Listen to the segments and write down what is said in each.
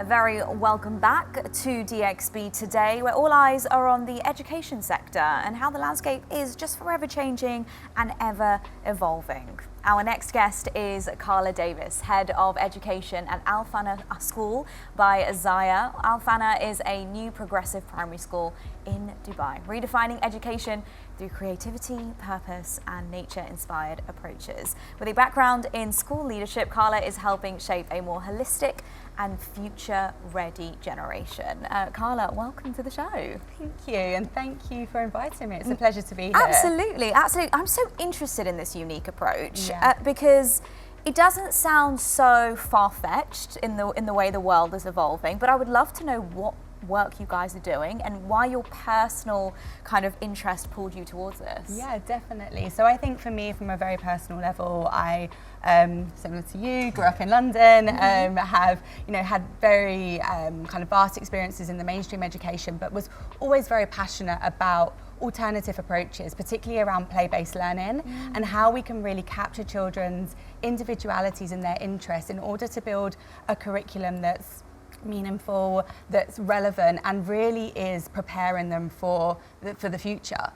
A very welcome back to DXB today, where all eyes are on the education sector and how the landscape is just forever changing and ever evolving. Our next guest is Karla Davis, Head of Education at Fanar School by Zaya. Fanar is a new progressive primary school in Dubai, redefining education through creativity, purpose and nature-inspired approaches. With a background in school leadership, Karla is helping shape a more holistic and future-ready generation. Karla, welcome to the show. Thank you, and thank you for inviting me. It's a pleasure to be here. Absolutely, absolutely. I'm so interested in this unique approach because it doesn't sound so far-fetched in the way the world is evolving, but I would love to know what work you guys are doing and why your personal kind of interest pulled you towards this. Yeah, definitely. So I think for me, from a very personal level, I similar to you, grew up in London, have had very kind of vast experiences in the mainstream education, but was always very passionate about alternative approaches, particularly around play-based learning and how we can really capture children's individualities and their interests in order to build a curriculum that's meaningful, that's relevant and really is preparing them for the future.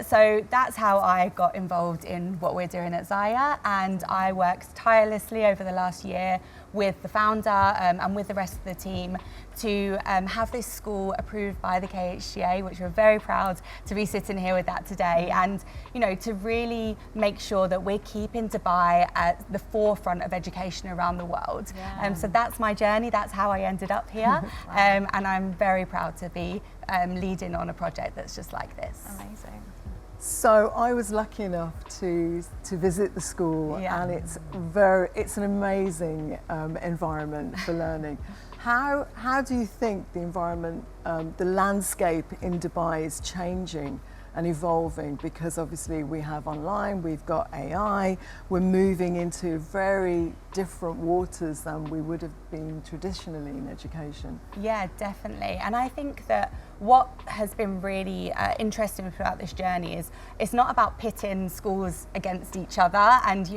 So that's how I got involved in what we're doing at Zaya, and I worked tirelessly over the last year with the founder and with the rest of the team to have this school approved by the KHDA, which we're very proud to be sitting here with that today, and to really make sure that we're keeping Dubai at the forefront of education around the world. So that's my journey, that's how I ended up here. And I'm very proud to be leading on a project that's just like this. Amazing. So I was lucky enough to visit the school, and it's an amazing environment for learning. How do you think the environment, the landscape in Dubai is changing and evolving? Because obviously we have online, we've got AI, we're moving into very different waters than we would have been traditionally in education. Yeah, definitely. And I think that what has been really interesting throughout this journey is it's not about pitting schools against each other and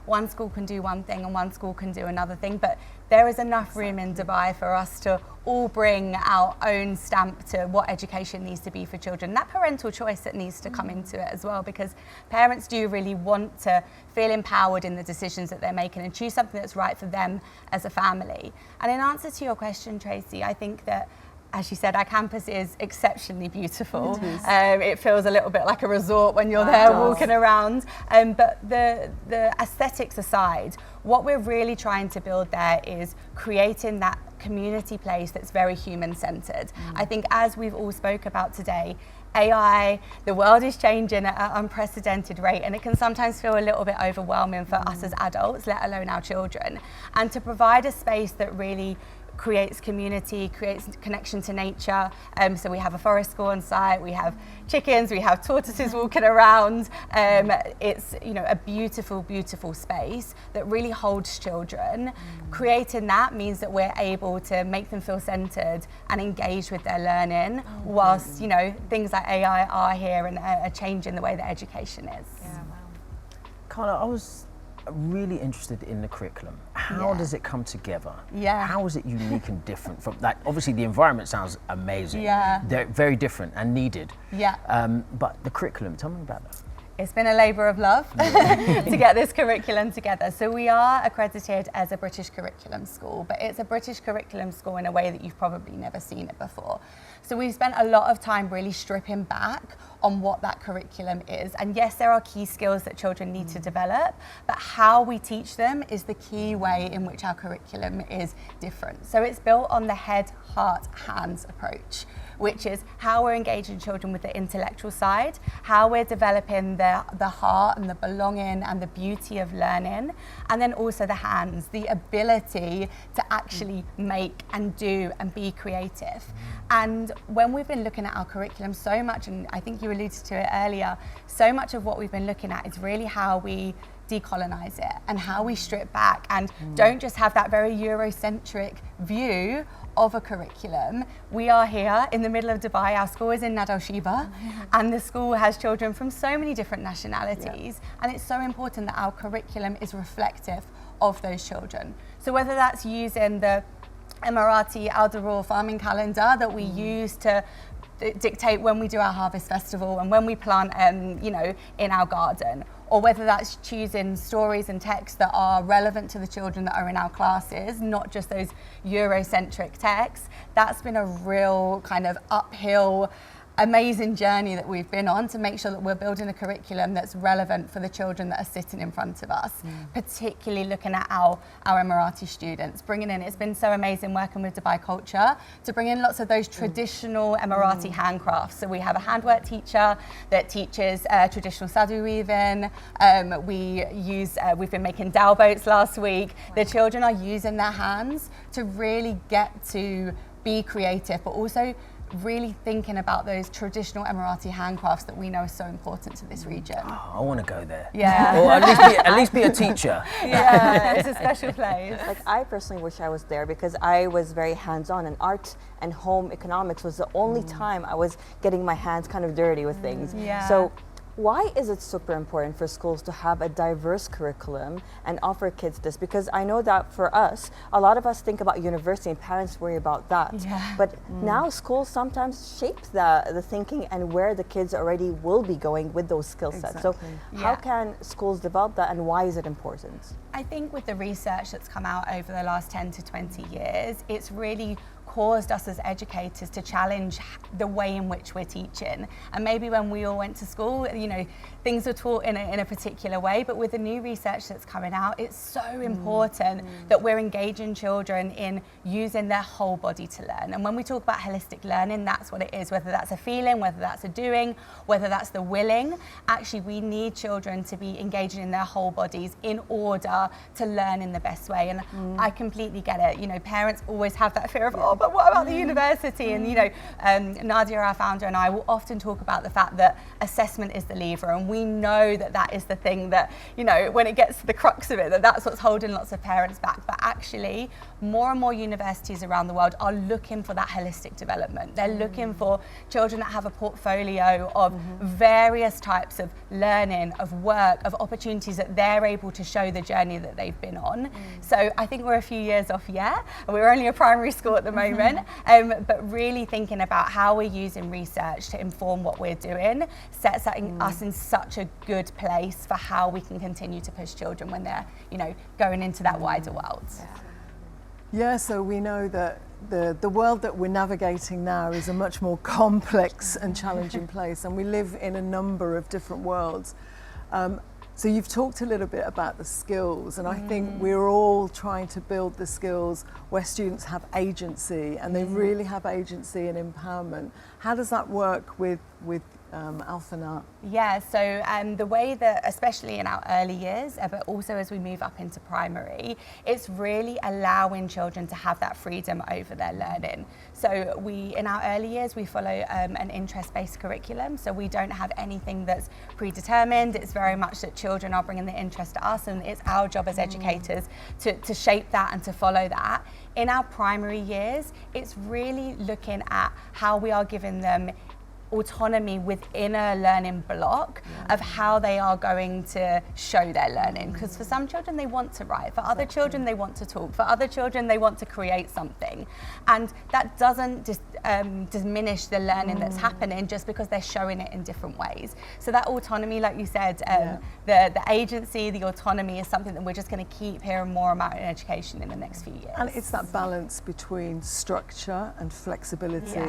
one school can do one thing and one school can do another thing, but there is enough room in Dubai for us to all bring our own stamp to what education needs to be for children. That parental choice that needs to come into it as well, because parents do really want to feel empowered in the decisions that they're making and choose something that's right for them as a family. And in answer to your question, Tracy, I think that, as you said, our campus is exceptionally beautiful. It feels a little bit like a resort when you're there walking around. But the aesthetics aside, what we're really trying to build there is creating that community place that's very human-centered. I think, as we've all spoke about today, AI, the world is changing at an unprecedented rate, and it can sometimes feel a little bit overwhelming for us as adults, let alone our children. And to provide a space that really creates community, creates connection to nature. So we have a forest school on site, we have chickens, we have tortoises walking around. It's a beautiful, beautiful space that really holds children. Creating that means that we're able to make them feel centered and engaged with their learning, whilst things like AI are here and are changing the way that education is. Karla, I was really interested in the curriculum. How does it come together? How is it unique and different from that? Obviously the environment sounds amazing. They're very different and needed. But the curriculum, tell me about that. It's been a labour of love to get this curriculum together. So we are accredited as a British curriculum school, but it's a British curriculum school in a way that you've probably never seen it before. So we've spent a lot of time really stripping back on what that curriculum is. And yes, there are key skills that children need to develop, but how we teach them is the key way in which our curriculum is different. So it's built on the head, heart, hands approach, which is how we're engaging children with the intellectual side, how we're developing the heart and the belonging and the beauty of learning, and then also the hands, the ability to actually make and do and be creative. And when we've been looking at our curriculum so much, and I think you alluded to it earlier, so much of what we've been looking at is really how we decolonize it and how we strip back and don't just have that very Eurocentric view of a curriculum. We are here in the middle of Dubai. Our school is in Nad Al Shiba, and the school has children from so many different nationalities, and it's so important that our curriculum is reflective of those children. So whether that's using the Emirati outdoor farming calendar that we use to dictate when we do our harvest festival and when we plant, you know, in our garden. Or whether that's choosing stories and texts that are relevant to the children that are in our classes, not just those Eurocentric texts. That's been a real kind of uphill, amazing journey that we've been on to make sure that we're building a curriculum that's relevant for the children that are sitting in front of us, particularly looking at our Emirati students, bringing in, it's been so amazing working with Dubai Culture to bring in lots of those traditional Emirati handcrafts. So we have a handwork teacher that teaches traditional sadu weaving. We've been making dhow boats last week. The children are using their hands to really get to be creative, but also really thinking about those traditional Emirati handcrafts that we know are so important to this region. Oh, I want to go there. Yeah. Or at least be a teacher. Yeah, it's a special place. Like, I personally wish I was there because I was very hands-on, and art and home economics was the only time I was getting my hands kind of dirty with things. Yeah. So why is it super important for schools to have a diverse curriculum and offer kids this? Because I know that for us, a lot of us think about university and parents worry about that. Yeah. But now schools sometimes shape the thinking and where the kids already will be going with those skill sets. Exactly. So how can schools develop that, and why is it important? I think with the research that's come out over the last 10 to 20 years, it's really caused us as educators to challenge the way in which we're teaching. And maybe when we all went to school, you know, things were taught in a particular way, but with the new research that's coming out, it's so important that we're engaging children in using their whole body to learn. And when we talk about holistic learning, that's what it is, whether that's a feeling, whether that's a doing, whether that's the willing. Actually, we need children to be engaging in their whole bodies in order to learn in the best way. And I completely get it. You know, parents always have that fear of, oh, but what about the university? And, you know, Nadia, our founder, and I will often talk about the fact that assessment is the lever, and we know that that is the thing that, you know, when it gets to the crux of it, that's what's holding lots of parents back. But actually, more and more universities around the world are looking for that holistic development. They're looking for children that have a portfolio of various types of learning, of work, of opportunities that they're able to show the journey that they've been on. So I think we're a few years off yet. We're only a primary school at the moment, but really thinking about how we're using research to inform what we're doing sets us in such a good place for how we can continue to push children when they're, you know, going into that wider world. Yeah, so we know that the world that we're navigating now is a much more complex and challenging place, and we live in a number of different worlds. So you've talked a little bit about the skills, and I think we're all trying to build the skills where students have agency, and they really have agency and empowerment. How does that work with Fanar? Yeah, so the way that, especially in our early years, but also as we move up into primary, it's really allowing children to have that freedom over their learning. So in our early years, we follow an interest-based curriculum. So we don't have anything that's predetermined. It's very much that children are bringing the interest to us, and it's our job as educators to shape that and to follow that. In our primary years, it's really looking at how we are giving them autonomy within a learning block of how they are going to show their learning. Because for some children, they want to write. For other children, they want to talk. For other children, they want to create something. And that doesn't just diminish the learning that's happening just because they're showing it in different ways. So that autonomy, like you said, the agency, the autonomy is something that we're just going to keep hearing more about in education in the next few years. And it's that balance between structure and flexibility,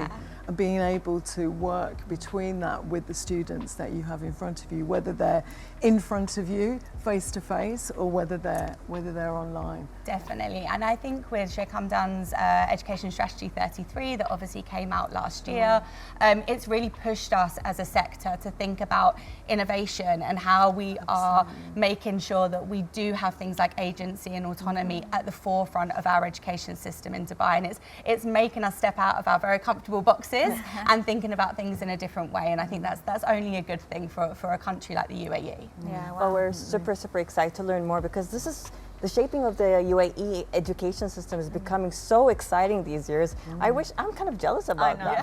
and being able to work between that with the students that you have in front of you, whether they're in front of you face to face or whether they're online. Definitely, and I think with Sheikh Hamdan's Education Strategy 33 that obviously came out last year, it's really pushed us as a sector to think about innovation and how we are making sure that we do have things like agency and autonomy at the forefront of our education system in Dubai, and it's making us step out of our very comfortable boxes and thinking about things in a different way, and I think that's only a good thing for a country like the UAE. Yeah, well, we're super excited to learn more, because this is the shaping of the UAE education system is becoming so exciting these years. I wish, I'm kind of jealous about that.